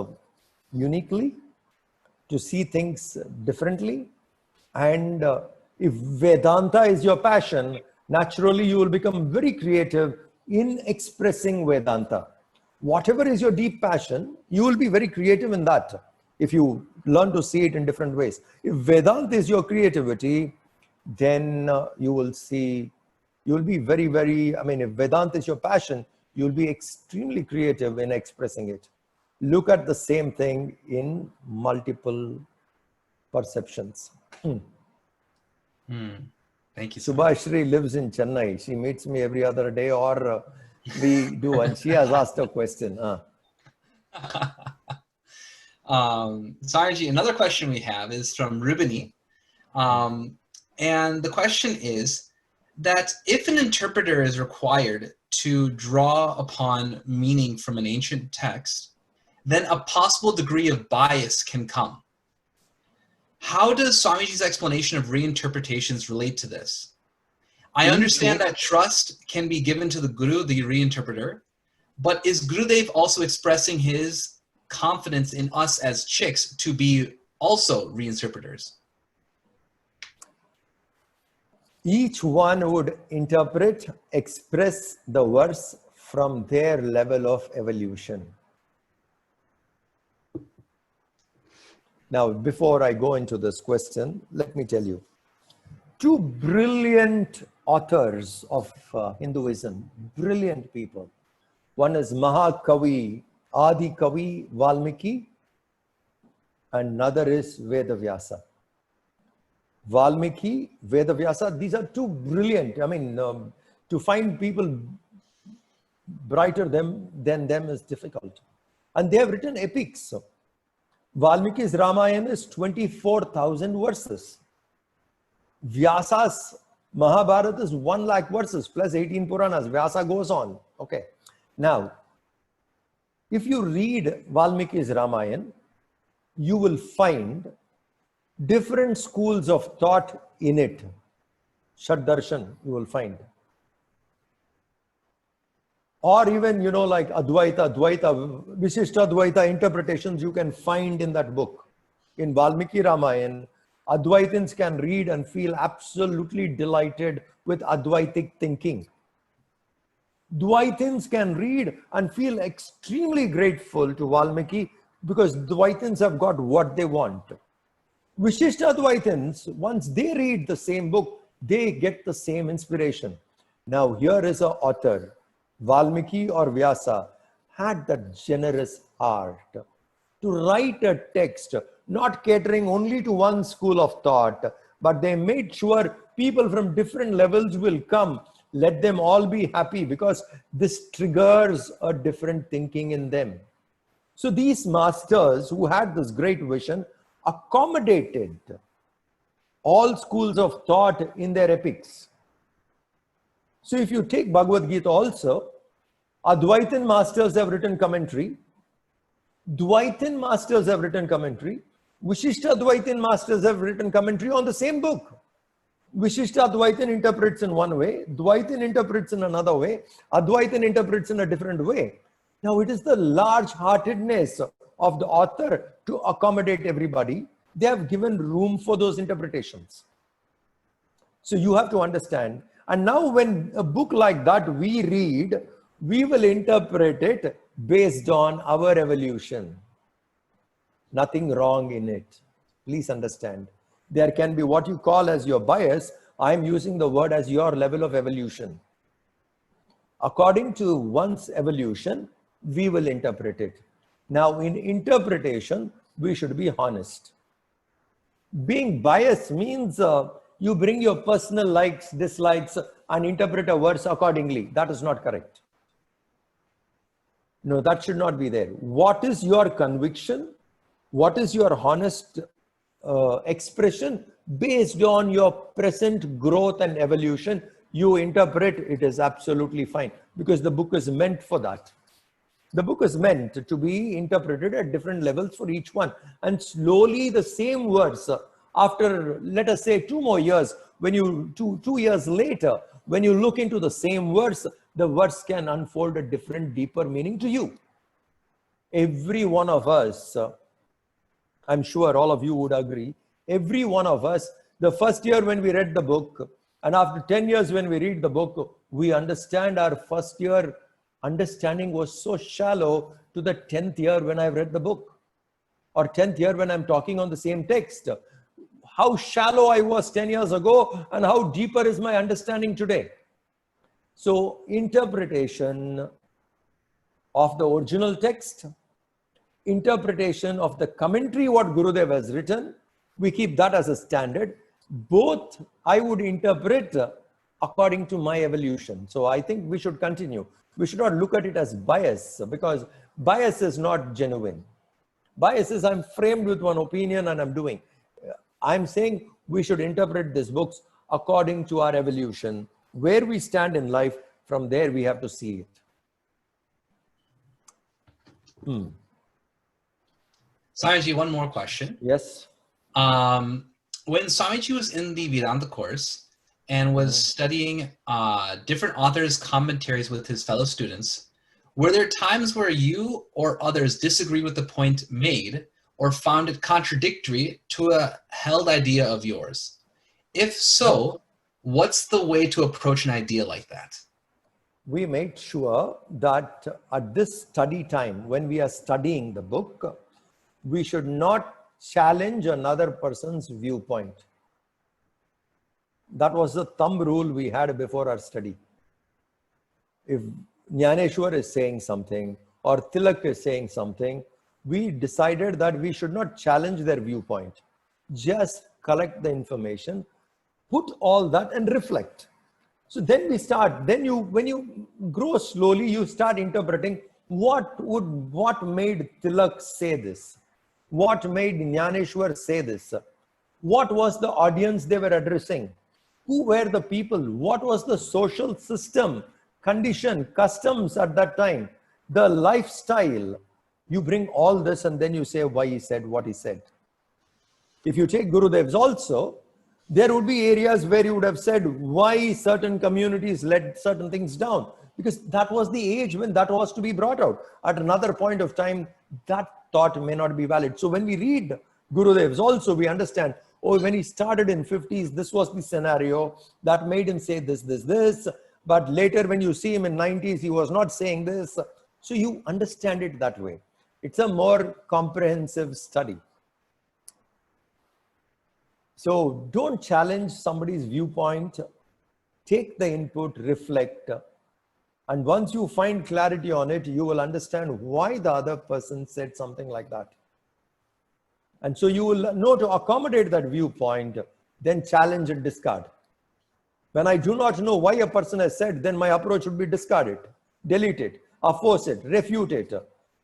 uniquely, to see things differently. And if Vedanta is your passion, naturally you will become very creative in expressing Vedanta. Whatever is your deep passion, you will be very creative in that if you learn to see it in different ways. If Vedanta is your creativity, then you will see, you will be very, I mean, if Vedanta is your passion, you will be extremely creative in expressing it. Look at the same thing in multiple perceptions. Thank you. Subhashri lives in Chennai. She meets me every other day, or we do, and she has asked a question. Sarji, another question we have is from Brni. And the question is that if an interpreter is required to draw upon meaning from an ancient text, then a possible degree of bias can come. How does Swamiji's explanation of reinterpretations relate to this? I understand that trust can be given to the Guru, the reinterpreter, but is Gurudev also expressing his confidence in us as chicks to be also reinterpreters? Each one would interpret, express the verse from their level of evolution. Now, before I go into this question, let me tell you, two brilliant authors of Hinduism, brilliant people. One is Mahakavi, Adi Kavi Valmiki, and another is Vedavyasa. Valmiki, Vedavyasa, these are two brilliant. I mean, to find people brighter than them is difficult. And they have written epics. Valmiki's Ramayana is 24,000 verses. Vyasa's Mahabharata is 1 lakh verses plus 18 Puranas. Vyasa goes on. Okay. Now, if you read Valmiki's Ramayana, you will find different schools of thought in it. Shaddarshan, you will find. Or even, you know, like Advaita, Dvaita, Vishishta Dvaita interpretations you can find in that book. In Valmiki Ramayana, Advaitins can read and feel absolutely delighted with Advaitic thinking. Dvaitins can read and feel extremely grateful to Valmiki because Dvaitins have got what they want. Vishishta Dvaitins, once they read the same book, they get the same inspiration. Now here is an author, Valmiki or Vyasa, had that generous heart to write a text, not catering only to one school of thought, but they made sure people from different levels will come. Let them all be happy because this triggers a different thinking in them. So these masters who had this great vision accommodated all schools of thought in their epics. So if you take Bhagavad Gita also, Advaitin masters have written commentary, Dvaitin masters have written commentary, Vishishta Dvaitin masters have written commentary on the same book. Vishishta Dvaitin interprets in one way, Dvaitin interprets in another way, Advaitin interprets in a different way. Now it is the large-heartedness of the author to accommodate everybody they have given room for those interpretations. So you have to understand. And now when a book like that we read, we will interpret it based on our evolution. Nothing wrong in it. Please understand. There can be what you call as your bias. I'm using the word as your level of evolution. According to one's evolution, we will interpret it. Now, in interpretation, we should be honest. Being biased means you bring your personal likes, dislikes, and interpret a verse accordingly. That is not correct. No, that should not be there. What is your conviction? What is your honest expression based on your present growth and evolution? You interpret, it is absolutely fine, because the book is meant for that. The book is meant to be interpreted at different levels for each one. And slowly the same words, after, let us say, 2 more years, when you, 2 years later, when you look into the same verse, the verse can unfold a different, deeper meaning to you. Every one of us, I'm sure all of you would agree, every one of us, the first year when we read the book, and after 10 years when we read the book, we understand our first year understanding was so shallow to the 10th year when I've read the book, or 10th year when I'm talking on the same text. How shallow I was 10 years ago and how deeper is my understanding today. So interpretation of the original text, interpretation of the commentary what Gurudev has written, we keep that as a standard. Both I would interpret according to my evolution. So I think we should continue. We should not look at it as bias, because bias is not genuine. Bias is I'm framed with one opinion and I'm doing. I'm saying we should interpret these books according to our evolution. Where we stand in life, from there we have to see it. Swamiji, one more question. Yes. When Swamiji was in the Vedanta course and was studying different authors' commentaries with his fellow students, were there times where you or others disagree with the point made or found it contradictory to a held idea of yours? If so, what's the way to approach an idea like that? We made sure that at this study time, when we are studying the book, we should not challenge another person's viewpoint. That was the thumb rule we had before our study. If Jnaneshwar is saying something or Tilak is saying something, we decided that we should not challenge their viewpoint. Just collect the information, put all that and reflect. So then we start, then when you grow slowly, you start interpreting what made Tilak say this? What made Jnaneshwar say this? What was the audience they were addressing? Who were the people? What was the social system, condition, customs at that time? The lifestyle. You bring all this and then you say why he said what he said. If you take Gurudev's also, there would be areas where you would have said why certain communities let certain things down, because that was the age when that was to be brought out. At another point of time, that thought may not be valid. So when we read Gurudev's also, we understand, oh, when he started in 50s, this was the scenario that made him say this. But later when you see him in 90s, he was not saying this. So you understand it that way. It's a more comprehensive study. So don't challenge somebody's viewpoint. Take the input, reflect. And once you find clarity on it, you will understand why the other person said something like that. And so you will know to accommodate that viewpoint, then challenge and discard. When I do not know why a person has said, then my approach would be discard it, delete it, oppose it, refute it,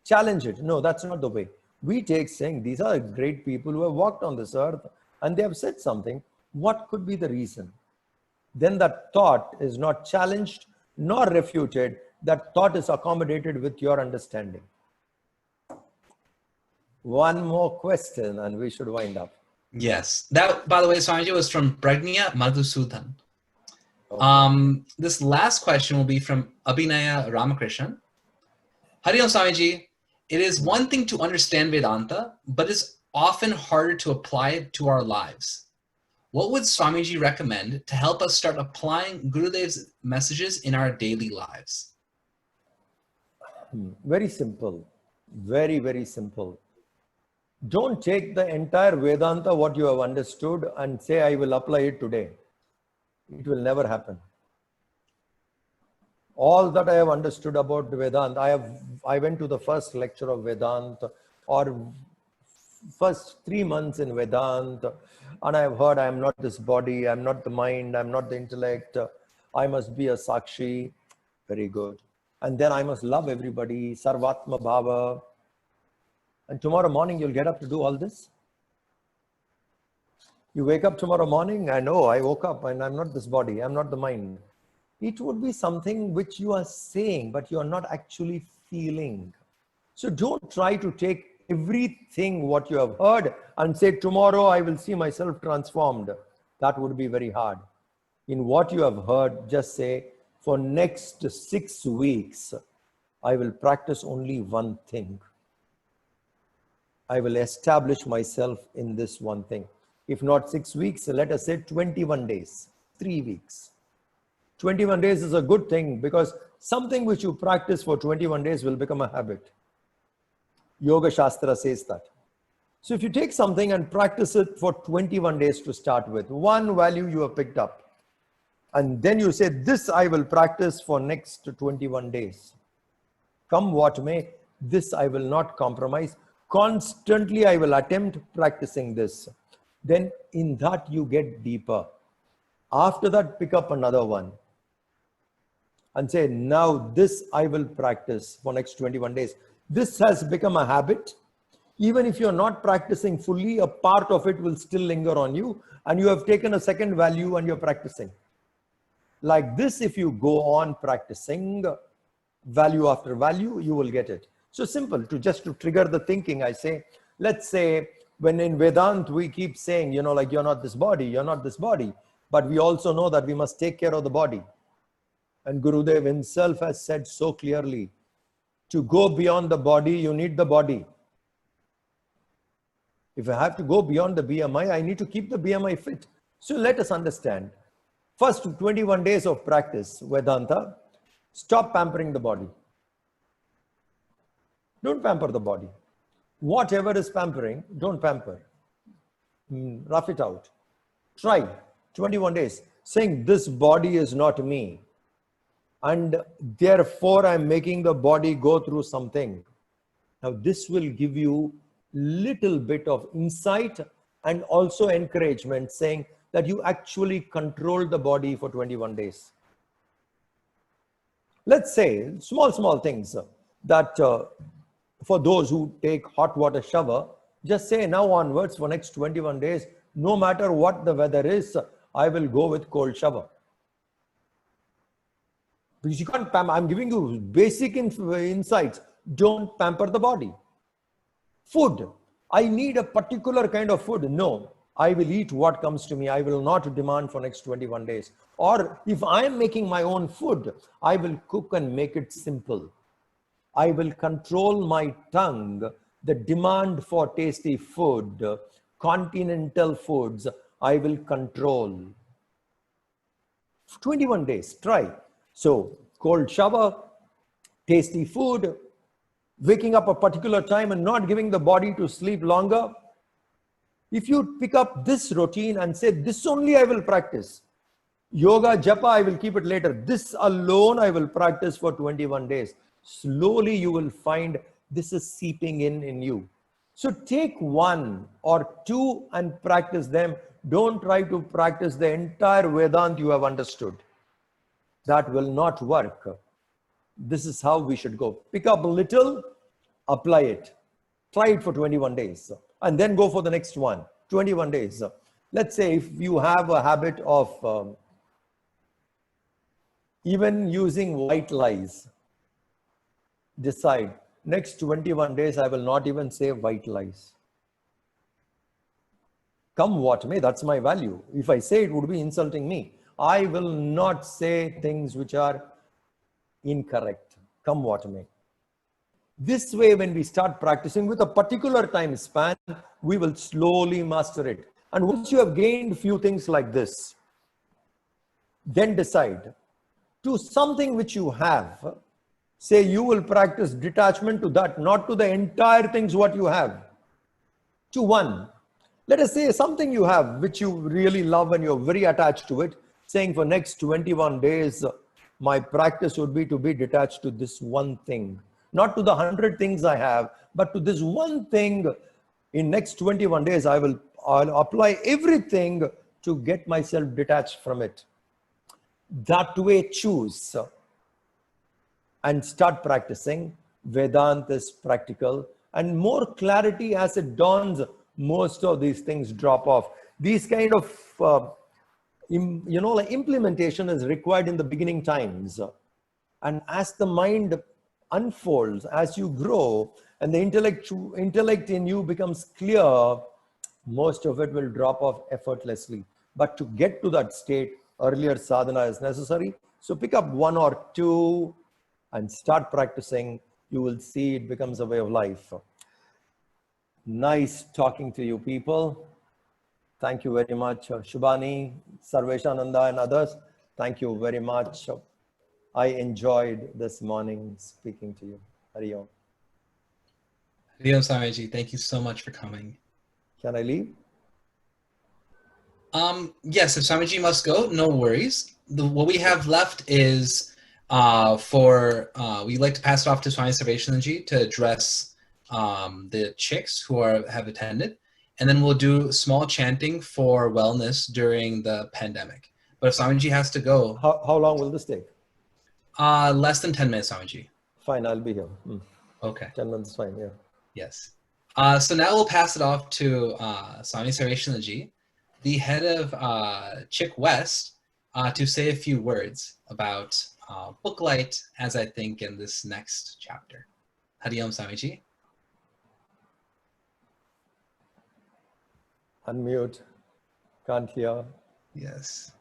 challenge it. No, that's not the way. We take saying, these are great people who have walked on this earth and they have said something. What could be the reason? Then that thought is not challenged nor refuted. That thought is accommodated with your understanding. One more question and we should wind up. Yes. That, by the way, Swamiji, was from Brni Madhusudan. Okay. This last question will be from Abhinaya Ramakrishnan. Hari Om Swamiji, it is one thing to understand Vedanta, but it's often harder to apply to our lives. What would Swamiji recommend to help us start applying Gurudev's messages in our daily lives? Very simple. Very, very simple. Don't take the entire Vedanta, what you have understood, and say, I will apply it today. It will never happen. All that I have understood about Vedanta, I went to the first lecture of Vedanta, or first 3 months in Vedanta, and I have heard I am not this body, I am not the mind, I am not the intellect, I must be a Sakshi. Very good. And then I must love everybody, Sarvatma Bhava. And tomorrow morning you'll get up to do all this? You wake up tomorrow morning and, oh, I woke up and I'm not this body, I'm not the mind. It would be something which you are saying, but you are not actually feeling. So don't try to take everything what you have heard and say, tomorrow I will see myself transformed. That would be very hard. In what you have heard, just say, for next 6 weeks, I will practice only one thing. I will establish myself in this one thing. If not 6 weeks, let us say 21 days, 3 weeks. 21 days is a good thing because something which you practice for 21 days will become a habit. Yoga Shastra says that. So if you take something and practice it for 21 days to start with, one value you have picked up, and then you say, this I will practice for next 21 days. Come what may, this I will not compromise. Constantly I will attempt practicing this. Then in that you get deeper. After that, pick up another one and say, now this I will practice for next 21 days. This has become a habit. Even if you're not practicing fully, a part of it will still linger on you, and you have taken a second value and you're practicing. Like this, if you go on practicing value after value, you will get it. So simple, to trigger the thinking, I say, let's say when in Vedanta we keep saying, like you're not this body, you're not this body. But we also know that we must take care of the body. And Gurudev himself has said so clearly, to go beyond the body, you need the body. If I have to go beyond the BMI, I need to keep the BMI fit. So let us understand. First 21 days of practice, Vedanta, stop pampering the body. Don't pamper the body. Whatever is pampering, don't pamper. Rough it out. Try 21 days, saying this body is not me. And therefore, I'm making the body go through something. Now, this will give you little bit of insight and also encouragement, saying that you actually control the body for 21 days. Let's say small things that for those who take hot water shower, just say now onwards for next 21 days, no matter what the weather is, I will go with cold shower. Because you can't pamper. I'm giving you basic insights. Don't pamper the body. Food. I need a particular kind of food. No, I will eat what comes to me. I will not demand for next 21 days. Or if I am making my own food, I will cook and make it simple. I will control my tongue. The demand for tasty food, continental foods, I will control. 21 days, try. So, cold shower, tasty food, waking up a particular time and not giving the body to sleep longer. If you pick up this routine and say, this only I will practice. Yoga, japa, I will keep it later. This alone I will practice for 21 days. Slowly you will find this is seeping in you. So take 1 or 2 and practice them. Don't try to practice the entire Vedanta you have understood. That will not work. This is how we should go. Pick up a little, apply it. Try it for 21 days. And then go for the next one. 21 days. Let's say if you have a habit of even using white lies, decide, next 21 days, I will not even say white lies. Come what may, that's my value. If I say it would be insulting me. I will not say things which are incorrect. Come what may. This way, when we start practicing with a particular time span, we will slowly master it. And once you have gained a few things like this, then decide to something which you have. Say you will practice detachment to that, not to the entire things what you have. To one. Let us say something you have which you really love and you're very attached to it, saying for next 21 days, my practice would be to be detached to this one thing. Not to the 100 things I have, but to this one thing. In next 21 days, I'll apply everything to get myself detached from it. That way choose and start practicing. Vedanta is practical, and more clarity as it dawns, most of these things drop off. These kind of like implementation is required in the beginning times, and as the mind unfolds, as you grow and the intellect in you becomes clear, most of it will drop off effortlessly. But to get to that state, earlier sadhana is necessary. So pick up one or two and start practicing. You will see it becomes a way of life. Nice talking to you people. Thank you very much. Shubhani, Sarveshananda and others, thank you very much. I enjoyed this morning speaking to you. Hari Om. Hari Om, Swamiji. Thank you so much for coming. Can I leave? Yes, if Swamiji must go, no worries. What we have left is we'd like to pass it off to Swami Sarveshananda to address the chicks who have attended, and then we'll do small chanting for wellness during the pandemic. But if Swamiji has to go... How long will this take? Less than 10 minutes, Swamiji. Fine, I'll be here. Okay. 10 minutes is fine, yeah. Yes. So now we'll pass it off to Swami Sarveshananda, the head of CHYKWest, to say a few words about Booklight as I think in this next chapter. Hari Om, Swamiji. Unmute. Can't hear. Yes.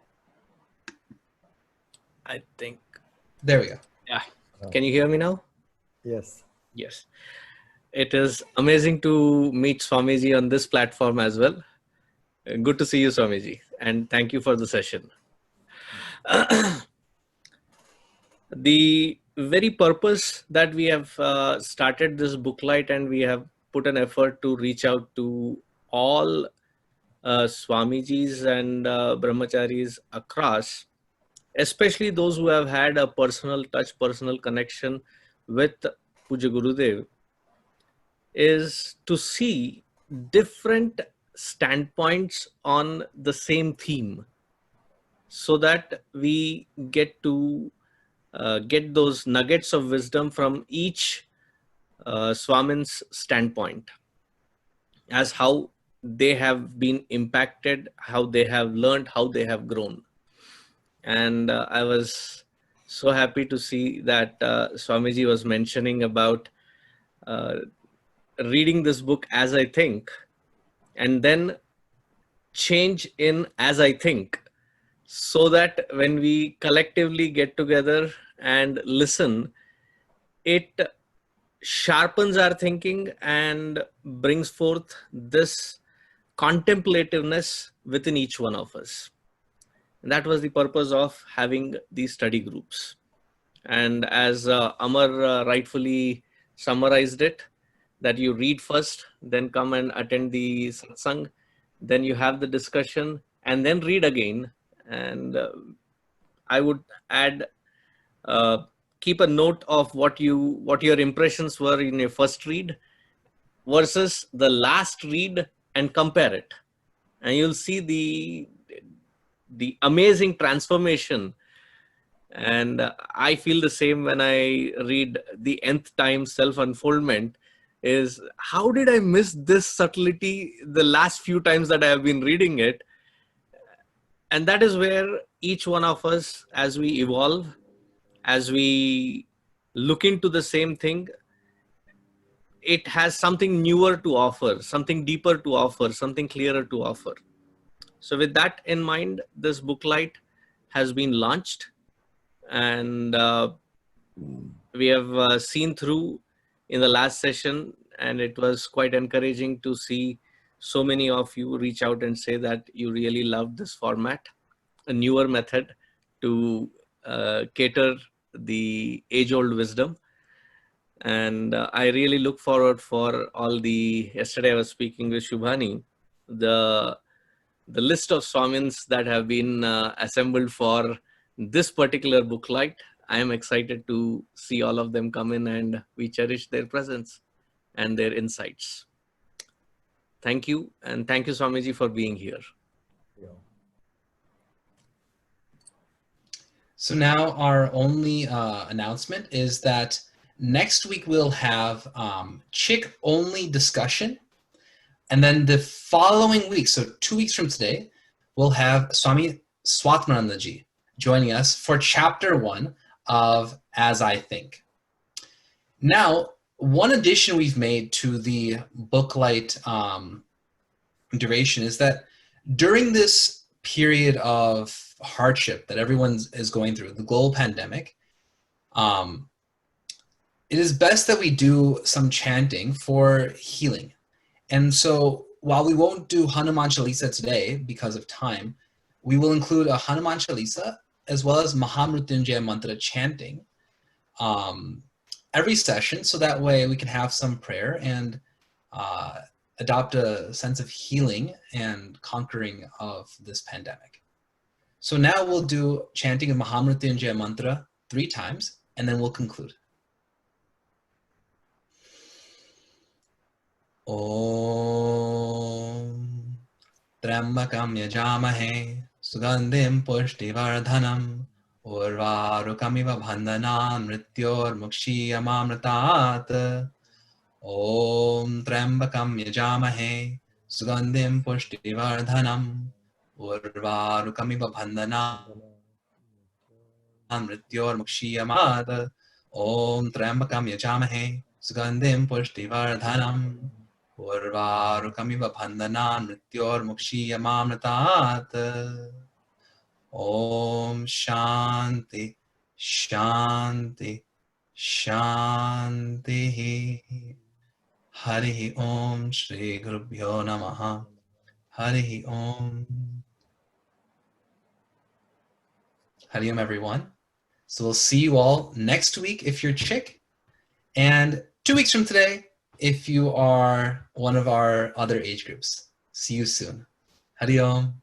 I think. There we go. Yeah. Can you hear me now? Yes. Yes. It is amazing to meet Swamiji on this platform as well. Good to see you, Swamiji. And thank you for the session. The very purpose that we have started this Booklight, and we have put an effort to reach out to all Swamijis and Brahmacharis across, especially those who have had a personal touch, personal connection with Puja Gurudev, is to see different standpoints on the same theme, so that we get to get those nuggets of wisdom from each Swamin's standpoint, as how they have been impacted, how they have learned, how they have grown. And I was so happy to see that Swamiji was mentioning about reading this book as I think, and then change in as I think, so that when we collectively get together and listen, it sharpens our thinking and brings forth this contemplativeness within each one of us. And that was the purpose of having these study groups. And as Amar rightfully summarized it, that you read first, then come and attend the Satsang, then you have the discussion, and then read again. And I would add, keep a note of what your impressions were in your first read versus the last read, and compare it. And you'll see the amazing transformation. And I feel the same when I read the nth time self-unfoldment, is how did I miss this subtlety the last few times that I have been reading it? And that is where each one of us, as we evolve, as we look into the same thing, it has something newer to offer, something deeper to offer, something clearer to offer. So with that in mind, this Booklight has been launched, and we have seen through in the last session, and it was quite encouraging to see so many of you reach out and say that you really loved this format, a newer method to cater the age-old wisdom. And I really look forward for all the, yesterday I was speaking with Shubhani, the list of Swamins that have been assembled for this particular Booklight. I am excited to see all of them come in, and we cherish their presence and their insights. Thank you. And thank you, Swamiji, for being here. So now our only announcement is that next week we'll have chick only discussion. And then the following week, so 2 weeks from today, we'll have Swami Sarveshananda ji joining us for chapter 1 of As I Think. Now, one addition we've made to the Booklight duration is that during this period of hardship that everyone is going through, the global pandemic, it is best that we do some chanting for healing. And so while we won't do Hanuman Chalisa today because of time, we will include a Hanuman Chalisa as well as Mahamrutyunjaya mantra chanting every session, so that way we can have some prayer and adopt a sense of healing and conquering of this pandemic. So now we'll do chanting of Mahamrutyunjaya mantra 3 times, and then we'll conclude. Om Trambakam Yajamahe Sugandhim Pushtivardhanam Urvarukamiva Bandhanan Mrityor Mukshiyamamritat. Om Trambakam Yajamahe Sugandhim Pushtivardhanam Urvarukamiva Bandhanan Mrityor Mukshiyamamritat. Om Trambakam Yajamahe Sugandhim Pushtivardhanam Urvarukamiva Bandhanan Mrityor Mukshiyamamritat. Om Shanti, Shanti, Shanti. Hari Om Shri Gurubhyo Namaha. Hari Om. Hari Om, everyone. So we'll see you all next week if you're chick, and 2 weeks from today if you are one of our other age groups. See you soon. Hari Om.